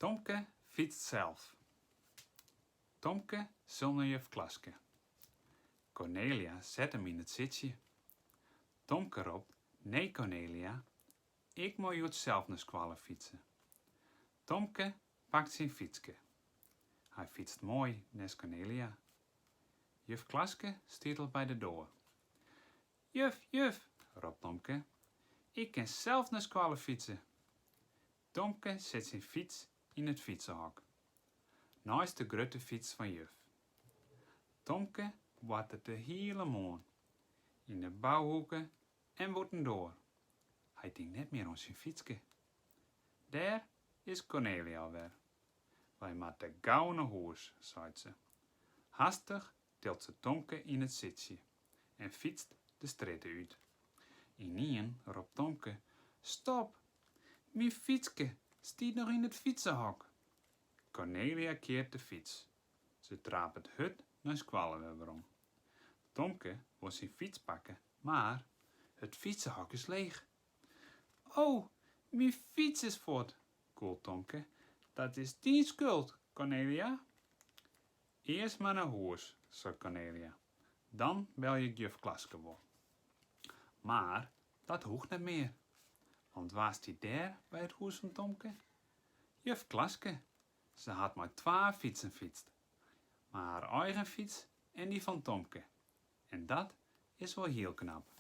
Tomke fietst zelf. Tomke zonder juf Klaske. Cornelia zet hem in het zitje. Tomke roept: nee Cornelia, ik moet zelf naar school fietsen. Tomke pakt zijn fietske. Hij fietst mooi naar Cornelia. Juf Klaske staat al bij de deur. Juf, roept Tomke, ik kan zelf naar school fietsen. Tomke zet zijn fiets in het fietsenhok. Naast de grote fiets van juf. Tomke wattert de hele morgen. In de bouwhoeken en wordt door. Hij denkt net meer aan zijn fietske. Daar is Cornelia alweer. Wij moeten gauw naar huis, zei ze. Hastig tilt ze Tomke in het zitje en fietst de straat uit. Ineen roept Tomke: stop, mijn fietske stiet nog in het fietsenhok. Cornelia keert de fiets. Ze traapt het hut naar squallen weer om. Tomke wil zijn fiets pakken, maar het fietsenhok is leeg. Oh, mijn fiets is voort, koelt Tomke. Dat is die schuld, Cornelia. Eerst maar naar huis, zei Cornelia. Dan bel je juf Klaske wel. Maar dat hoeft niet meer. Want was die daar bij het huis van Tomke? Juf Klaske. Ze had maar 2 fietsen fietst. Maar haar eigen fiets en die van Tomke. En dat is wel heel knap.